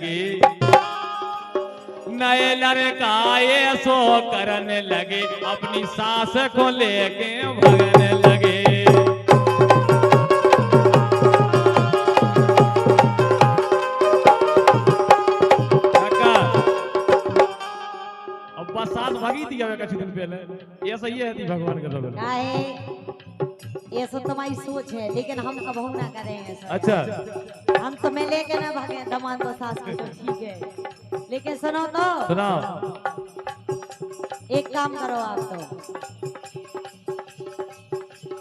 लगे, नए लड़काए सो करने लगे, अपनी सास को लेके भगने लगे। अब बस सास भागी थी अब कुछ दिन पहले, ये सही है थी भगवान के रगल काहे ये सब तुम्हारी सोच है, लेकिन हम कबहू ना करेंगे सब। अच्छा हम तो मैं लेके ना भागे दमान तो सास की, तो ठीक है, लेकिन सुनो तो सुनाओ। एक काम करो आप तो,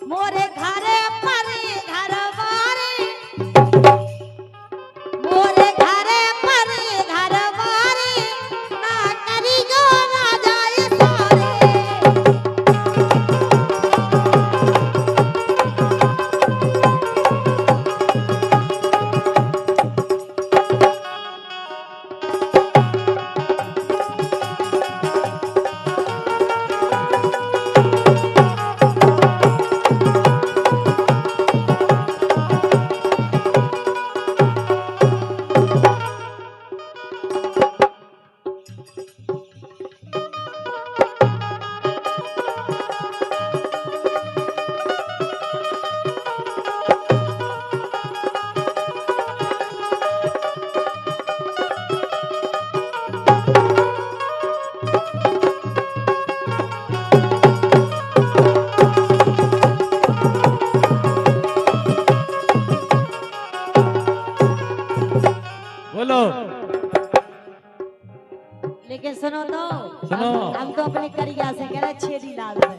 मोरे घरे पर घर बारे, मोरे घरे पर घर बारे, ना करी जो ना जाए सारे। बोलो। लेकिन सुनो तो, सुनो। हम तो अपने करिया से कह रहे छेदी लाल है।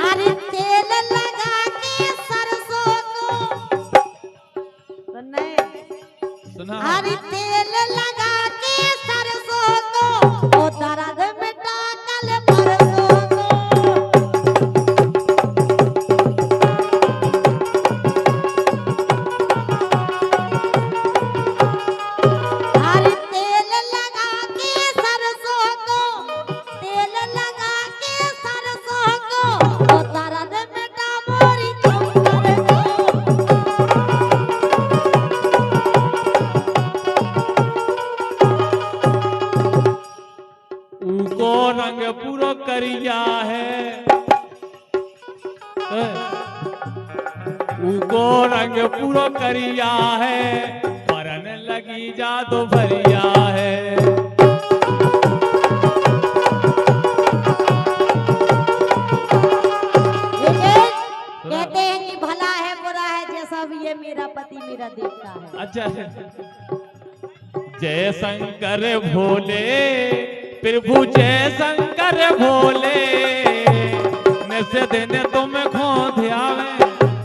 अरे तेल लगा के सरसों को, सुनने सुना। अरे तेल लगा के सरसों को, ओ दर्द मिटा कल परसों को। अरे तेल लगा के सरसों को, तेल लगा के सरसों को, ओ दर्द मिटा मोरी चौकर को। उको रंग पूरो करिया है, उको रंग पूरो करिया है, परन लगी जादू भरिया है। लेकिन कहते हैं कि भला है बुरा है जैसा भी ये मेरा पति मेरा देवता है। अच्छा जय शंकर भोले प्रभु जय शंकर भोले, निश्चय देने तुम खो ध्यावे,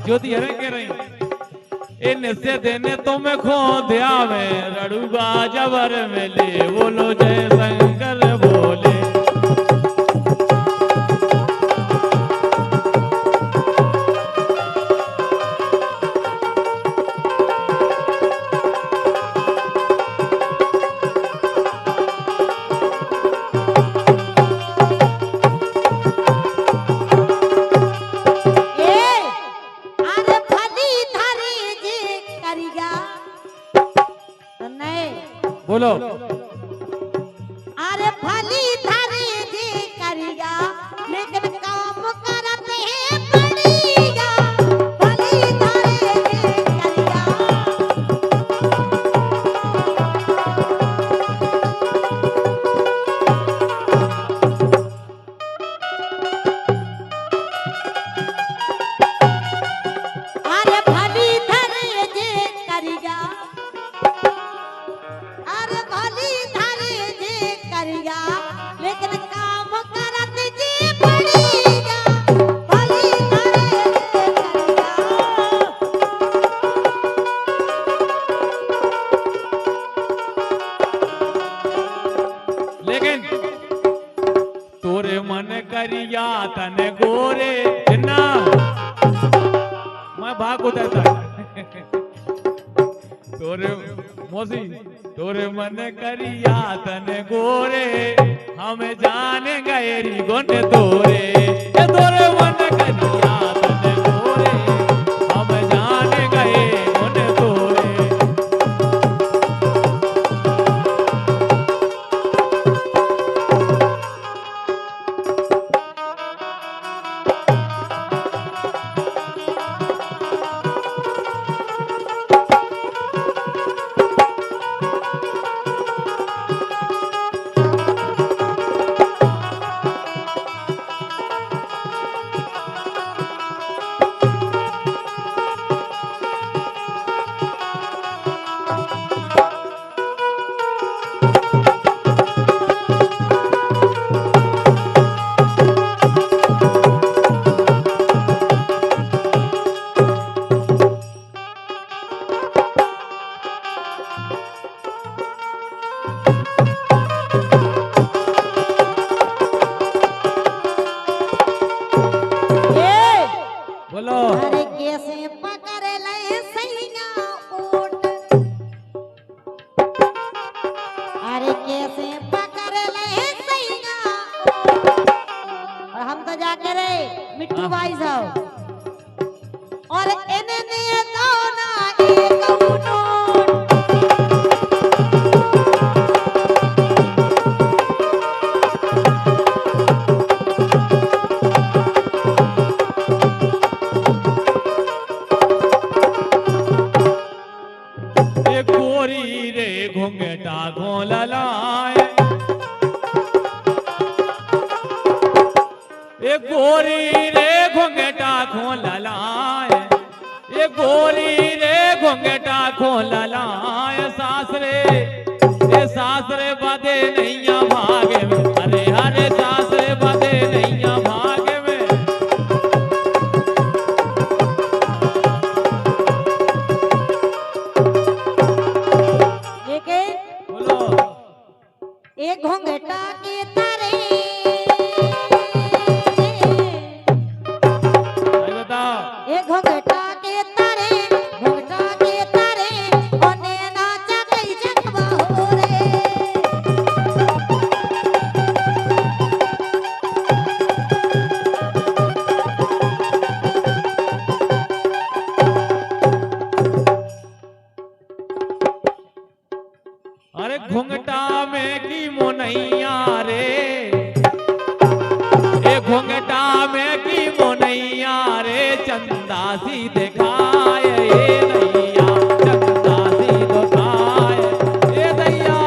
ज्योति हरे कह रही ए निश्चय देने तुम खो ध्यावे, रड़ुगा जबर मिले बोलो जय शंकर भोले। अरे फली धरी जी करिया, नहीं बोलो। अरे फली धरी जी करिया, लेकिन काम करते हैं बढ़िया, फली धरी जी करिया। अरे भली धरे जे करिया, अरे भली धरे जे करिया, लेकिन काम करत जी बढ़िया, भली धरे जे करिया। लेकिन तोरे मन करिया तन गोरे ना, मैं भाग उतरता तोरे मोसी, तोरे मन करिया तन गोरे, हम जान गए री गुण तोरे, ये तोरे मन करिया तन गोरे, हम जान गए गुण तोरे। अरे कैसे पकड़ ले सैया और हम तो जाके रे मिट्टू भाई साहब और इन्हें दिए दो ना एक नोट ये गोरी रे घुंघटा घोललाए ये गोरी रे घुंघटा घोललाए ये गोरी रे घुंघटा घोललाए सासरे ये सासरे बदे नैया भागे में अरे हरे सासरे बदे नैया भागे में बोलो एक घोंघटा के तारे भाई बताओ एक घोंघटा के तारे घोंघटा के तारे ओने नाचा कई जगवा हो रे अरे घुंघटा में की मोनैया रे ए घुंघटा में की मोनैया रे चंदा सी दिखाए ए दैया चंदा सी दिखाए ए दैया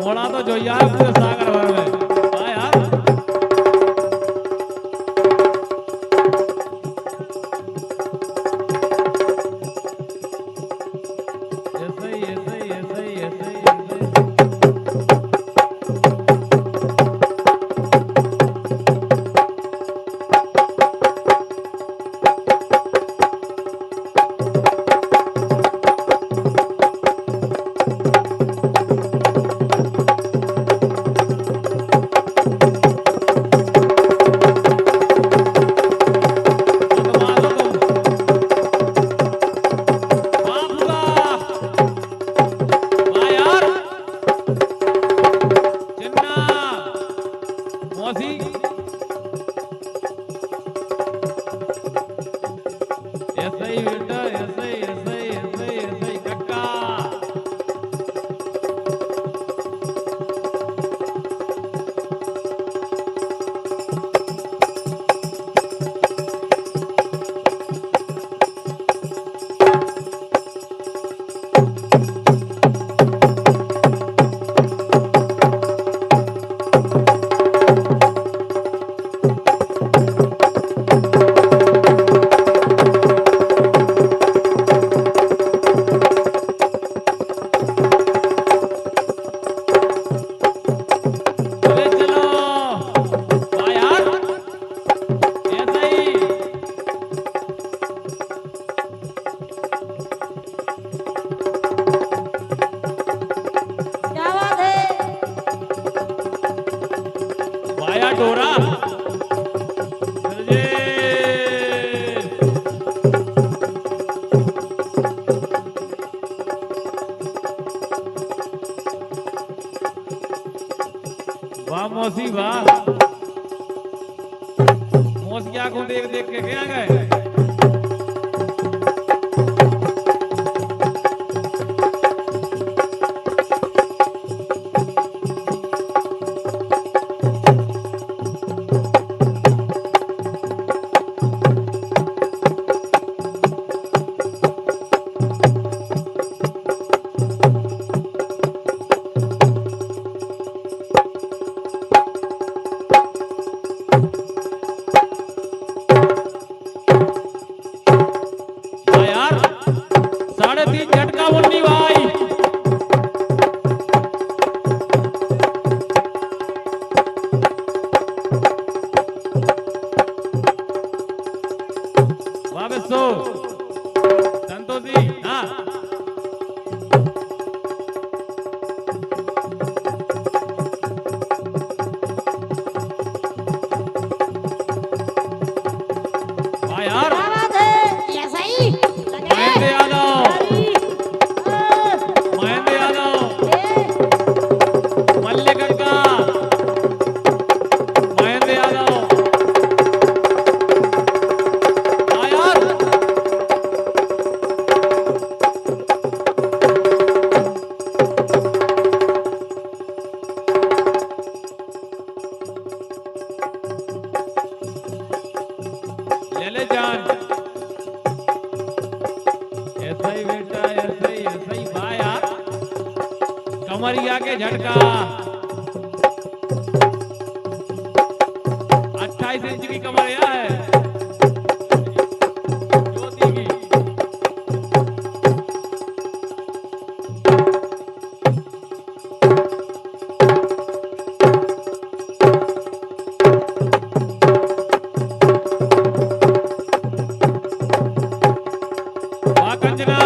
मोड़ा तो जो यार पूरे सागर भर में। हाँ यार ऐसे ही ऐसे ही ऐसे ही ऐसे ही ऐसे ही। डोरा वाह मौसी वाह। मौसी क्या को देख देख के क्या गए। संतोष जी हाँ वाह यार ऐसा ही महेंद्र यादव महेंद्र यादव मल्लिक का महेंद्र यादव वाह यार ले जान ऐसा ही बेटा ऐसा ही वाह यार कमरिया के झटका 28 इंच की कमरिया है ज्योति की। वाह कंजना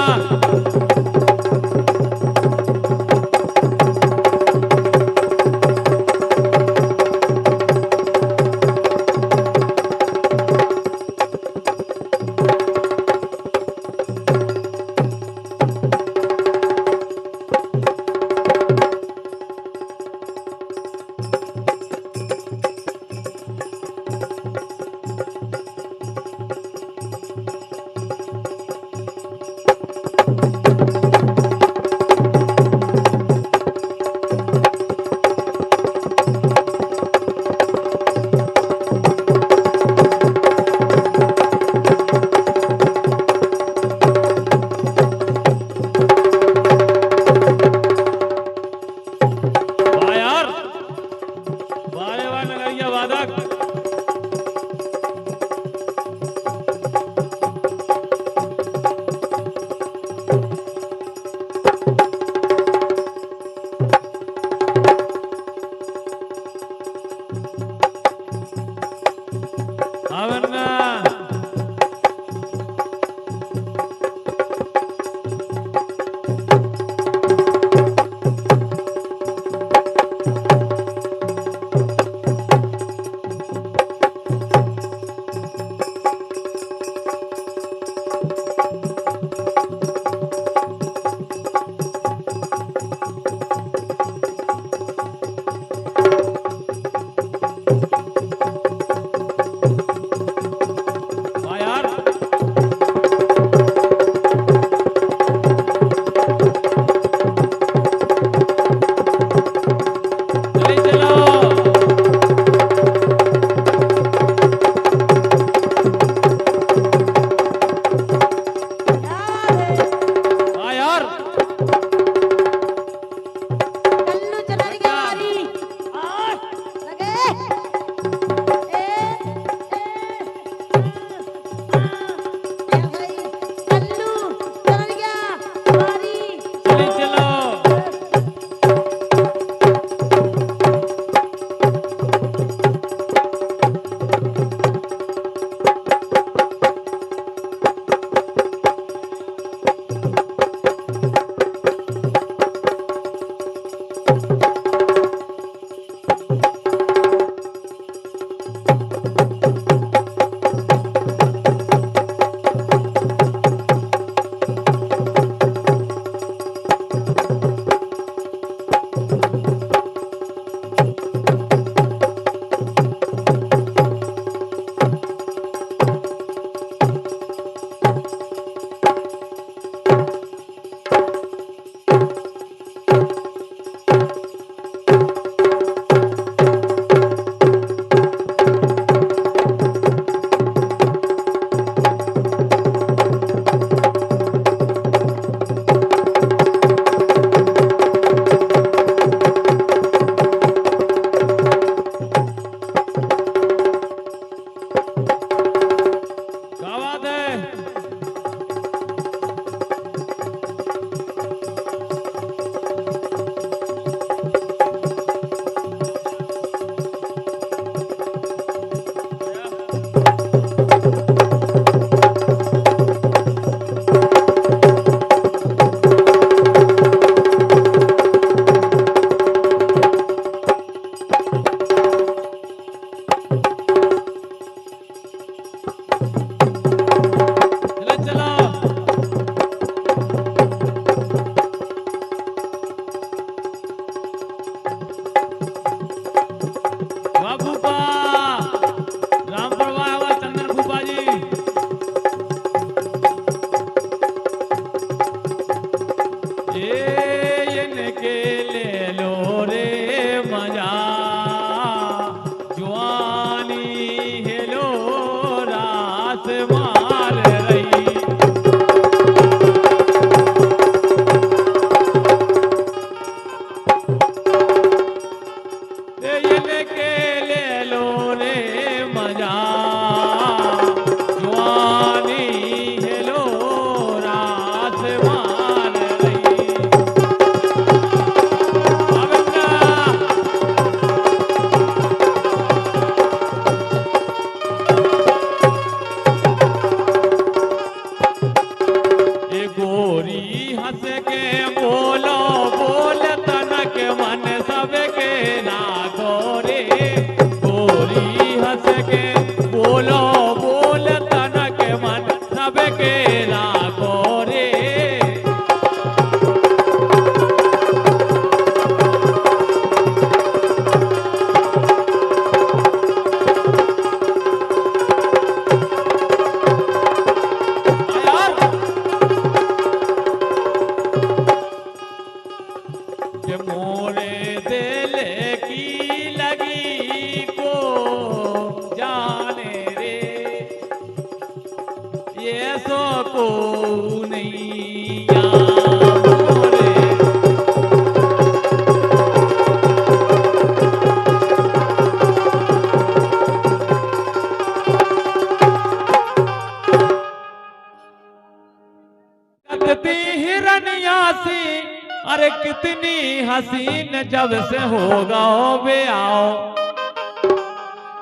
हसीन जब से होगा बे आओ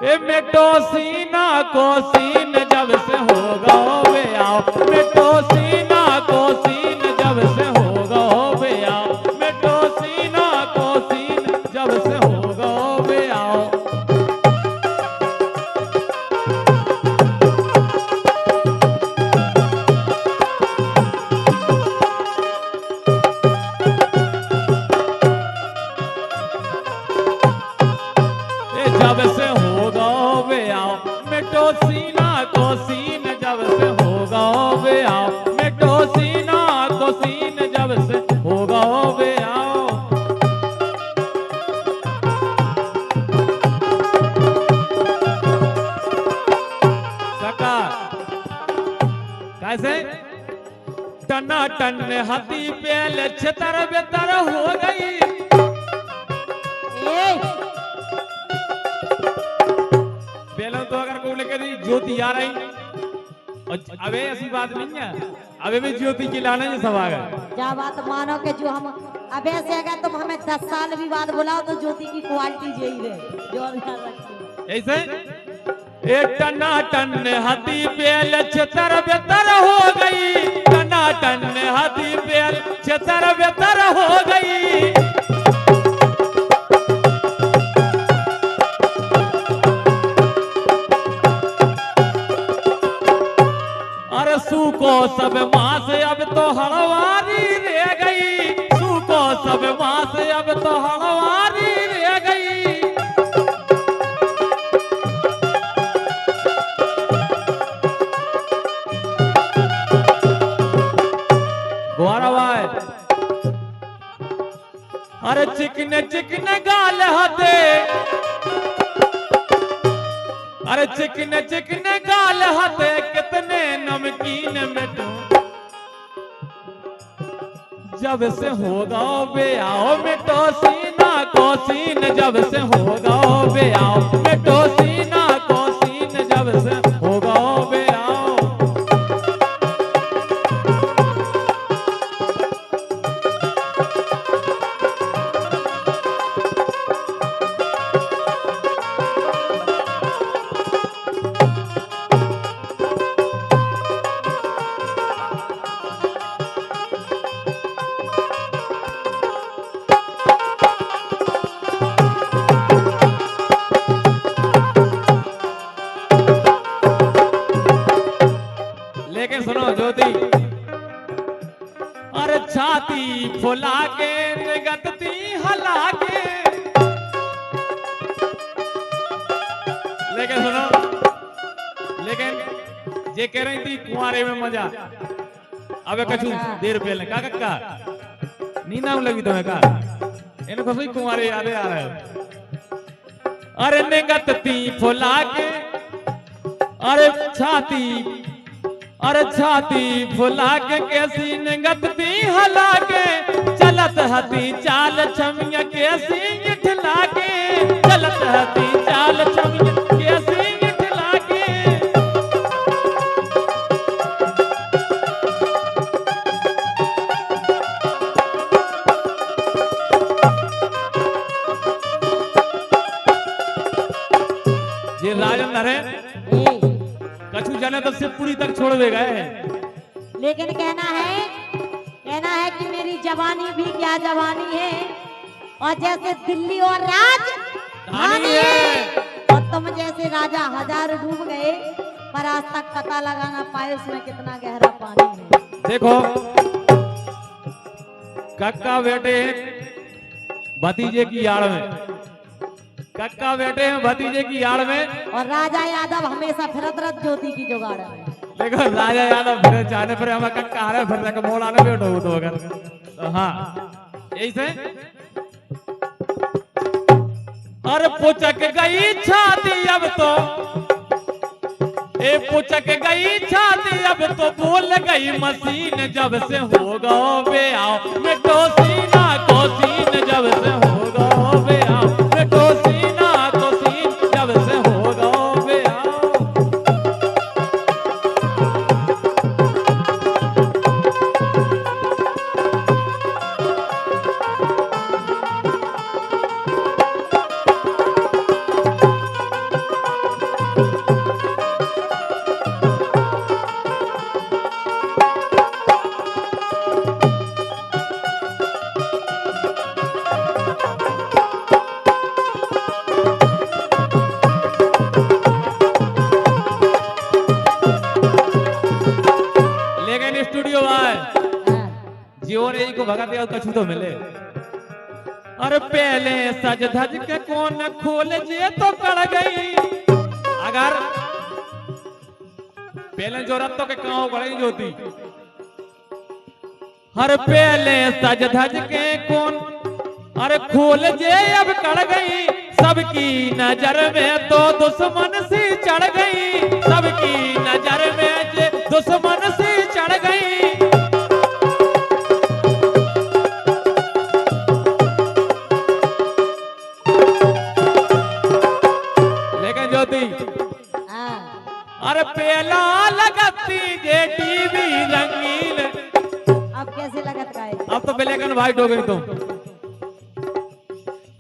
ए मिटो सीना को सीन जब से होगा बे आओ मिटो सीना को सीन जब से होगा बे आओ मिटो सीना को सीन जब से होगा बे आओ जब से होगा बे आओ मिटो सीना को सीन जब से होगा बे आओ मिटो सीना को सीन जब से होगा बे आओ काका कैसे टना टन हाथी पेल छतर बेतर हो गई तो अगर को लेकर ज्योति आ रही अबे ऐसी बात नहीं है अबे भी ज्योति की लाने जो सवाल है क्या बात मानो कि जो हम अबे से अगर तुम हमें 10 साल भी बाद बुलाओ तो ज्योति की क्वालिटी यही रहे जो ध्यान रखते ऐसे एक टना टन हाथी पेल छतर बेतर हो गई टना टन हाथी पेल छतर बेतर हो गई सूको सब मास अब तो हलवारी रह गई सूको सब मास अब तो हलवारी रह गई गोरा भाई अरे चिकने चिकने गाल हते अरे चिकने चिकने गाल हते कितने नमकीन मिटो जब से होगा बे आओ मिटो सीना को सीन जब से होगा बे आओ मिटो सीना को सीन जब से होगा बे आओ लेकिन सुनो ज्योति अरे छाती फुला के निगतती हला के लेकिन सुनो लेकिन ये कह रही थी कुंवारे में मजा अबे कछु देर पहले का कक्का नींद आने लगी तुम्हें का इनको सही कुंवारे याद आ रहे अरे निगतती फुला के अरे छाती फुला के कैसी निगतती हला के चलत हती चाल छमिया कैसी इठला के चलत हती चाल छमिया कैसी इठला के ये राजेंद्र है कछु जाने तो शिवपुरी तक छोड़ दे गए लेकिन कहना है कि मेरी जवानी भी क्या जवानी है और जैसे दिल्ली और राजधानी है और तुम जैसे राजा हजार डूब गए पर आज तक पता लगाना पाए उसमें कितना गहरा पानी है देखो कक्का बेटे भतीजे की आड़ में कक्का बेटे हैं भतीजे की आड़ में और राजा यादव हमेशा फिरत रत ज्योति की जुगाड़ में देखो राजा यादव फिर जाने पर हमें कक्का आ रहे फिर तक मोड़ आने बैठो तो अगर तो हाँ यही से और पुचक गई छाती अब तो ए पुचक गई छाती अब तो बोल गई मशीन जब से होगा बे आओ मिटो सीना को सीन जब से होगा बे आओ मिटो सीना को सीन जब से होगा बे आओ भगा दिया कछु तो मिले। अरे पहले सज धज के कौन खोल जे तो कड़ गई, अगर पहले जो रत्तों के कांव गई जोती। हर पहले सज धज के कौन अरे खोल जे अब कड़ गई, सबकी नजर में तो दुश्मन सी चढ़ गई, सबकी नजर में जे दुश्मन सी चढ़ गई। लेकिन ज्योति अरे पहला लगती जे टीवी रंगीन, अब कैसे लगत का है? अब तो ब्लैक एंड व्हाइट हो गई तुम।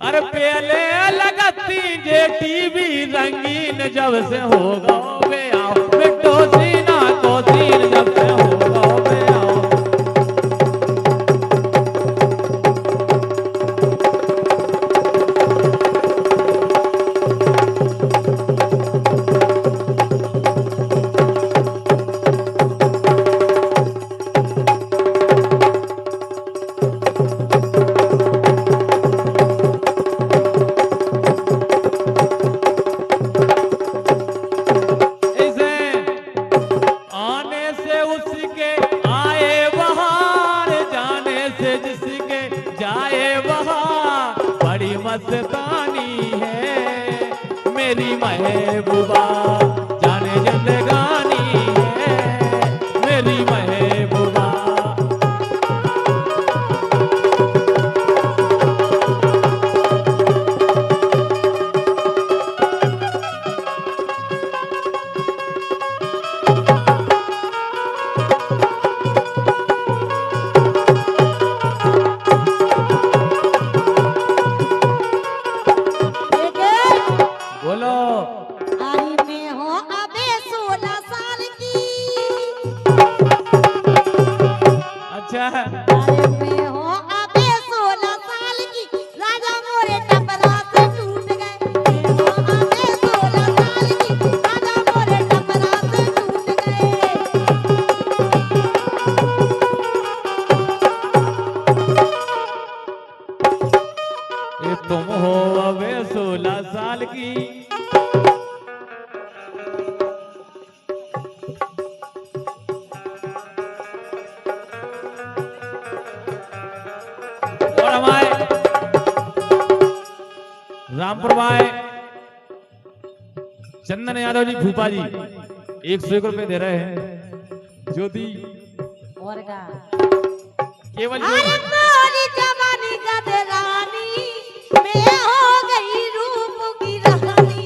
अरे पहले लगती जे टीवी रंगीन, जब से होगा बे आओ बिट्टो सीना को सीन, जब से होगा बे आओ। मस्तानी है मेरी महबूबा, जाने जिंदगानी है मेरी महबूबा। तुम हो अबे 16 साल की, और हमारे रामपुर भाई चंदन यादव जी फूफा जी 101 रुपए दे रहे हैं। ज्योति और का केवल अरे मोरी जवानी गदरानी मैं हो गई रूप की रानी।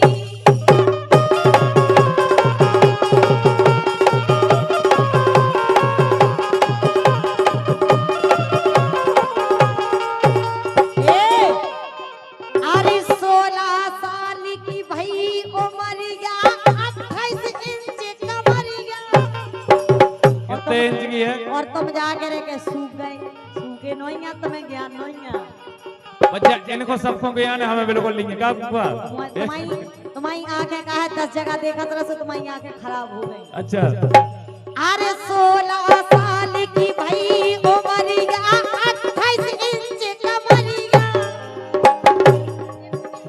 अरे 16 साल की भई उमरिया 28 इंच कमरिया। कितने इंच की है? और तुम जाके रह के सूख गए, सूखे नोइया तुम्हें ज्ञान नोइया। बच्चा इनको सबको ज्ञान है, हमें बिल्कुल नहीं है। का फूफा तुम्हारी आंखें का है 10 जगह देखा तरह से तुम्हारी आंखें खराब हो गई। अच्छा अरे 16 साल की भई उमरिया 28 इंच कमरिया।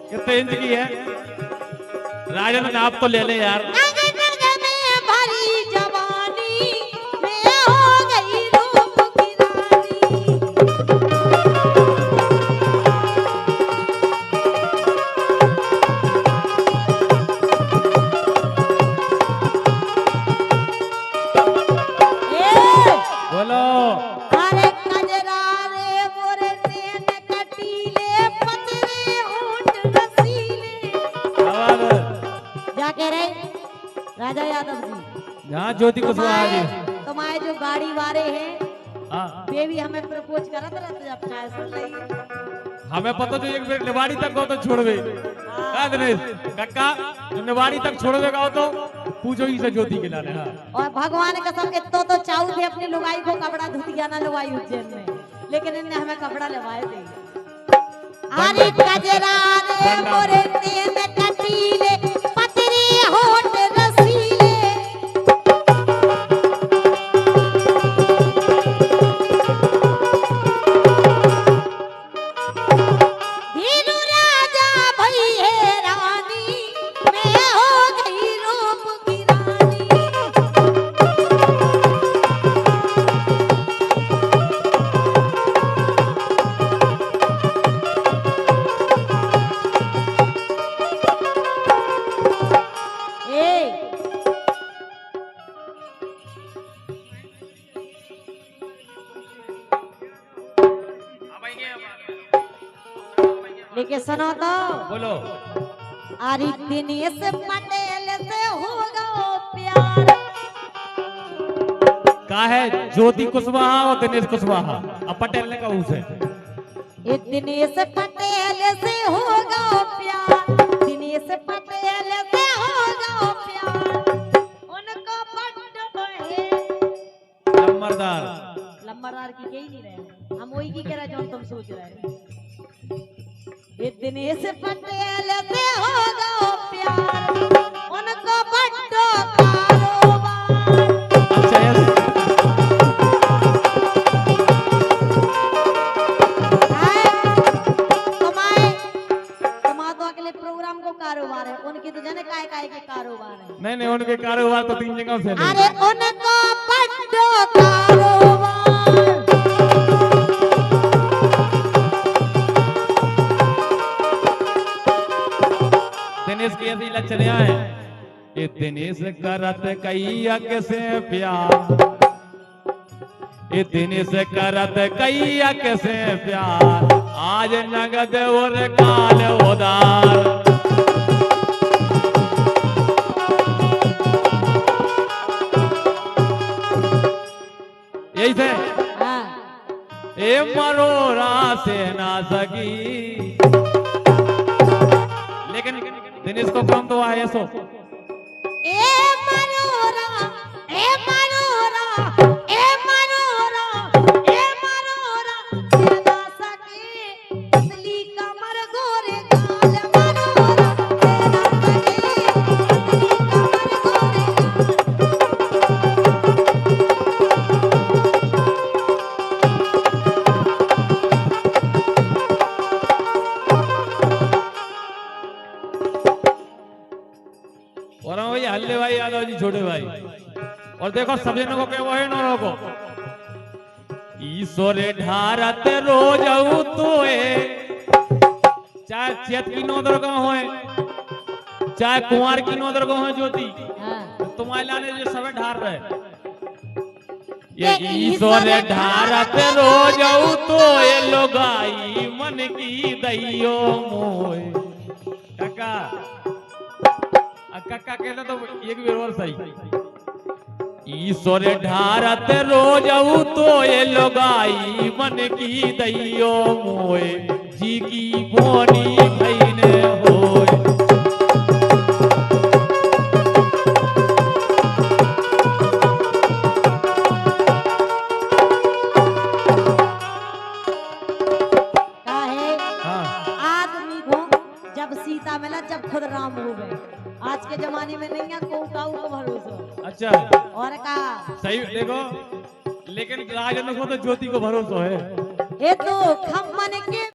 कितने इंच की है? राजन नाप तो ले ले यार। नग नग में भरी जवानी मैं हो गई रूप की रानी। बोलो अरे कजरा रे मोरे नैन कटीले पतरे होंठ रसीले। जाके रे राजा यादव जी यहाँ ज्योति कुशवाहा जी तुम्हारे जो गाड़ी वाले हैं हाँ, वे भी हमें प्रपोज करत रहते जब चाहे सुन रही। हमें पता जो एक बेर निवाड़ी तक गो तो छोड़वे का दिनेश कक्का जो निवाड़ी तक छोड़वे गाओ तो पूछो ही से ज्योति के लाने। हाँ और भगवान कसम के तो चाहू थे अपनी लुगाई को कपड़ा धुतिया ना लुगाई उज्जैन में, लेकिन इनने हमें कपड़ा लवाए थे। अरे कजरा रे मोरे नैन कटीले पतरे होंठ रसीले। बोलो। अरे दिनेश पटेल से होगा प्यार। का है ज्योति कुशवाहा और दिनेश कुशवाहा, अब पटेल ने कहा उसे। ये दिनेश पटेल से होगा प्यार, दिनेश पटेल से होगा प्यार। उनको बड्ड है लंबरदार। लंबरदार की कही नहीं रहे, हम वही की कह रहे जो तुम सोच रहे हो। ये दिनेश पटेल से होगा प्यार, उनको बड्ड कारोबार। अच्छा यस। प्रोग्राम को कारोबार है, उनकी तो जाने काय काय के कारोबार है। नहीं नहीं, उनके कारोबार तो 3 जगह से नहीं। अरे उनको बड्ड कारोबार। दिनेश की ऐसी लक्षण है, ये दिनेश करत कैया के से प्यार, ये दिनेश करत कैया के से प्यार, आज नगद और काल उदार। यही से ए मरोरा से ना सकी, लेकिन दिनेश को कौन तो आया सो ए मनोरा, ए मनोरा, ए मनोरा, ए मनोरा से ना सकी, पतली कमर गोरे गाल मनोरा से ना सकी, पतली कमर और हम भाई हल्ले भाई यादव जी छोटे भाई। और देखो सब जनों को क्या वो है नौरों को, ईश्वर ढारत रोज तोए, चाहे चेत की नौदर का होए, चाहे कुंवर की नौदर का होए ज्योति, तुम्हारे लाने जो सब ढार रहे, ये ईश्वर ढारत रोज तोए, लोगाई मन की दैयो मोए। काका काका कहना तो एक भी और सही। ईश्वर ढारत रोज तो ये लोगाई मन की दैयो मोए, जी की बोनी भईने होए। आदमी को जब सीता मिला, जब खुद राम हो गए। आज के जमाने में नहीं है को भरोसा। अच्छा और का सही देखो, लेकिन राजन को तो ज्योति को भरोसा है। ये तो खम्मन के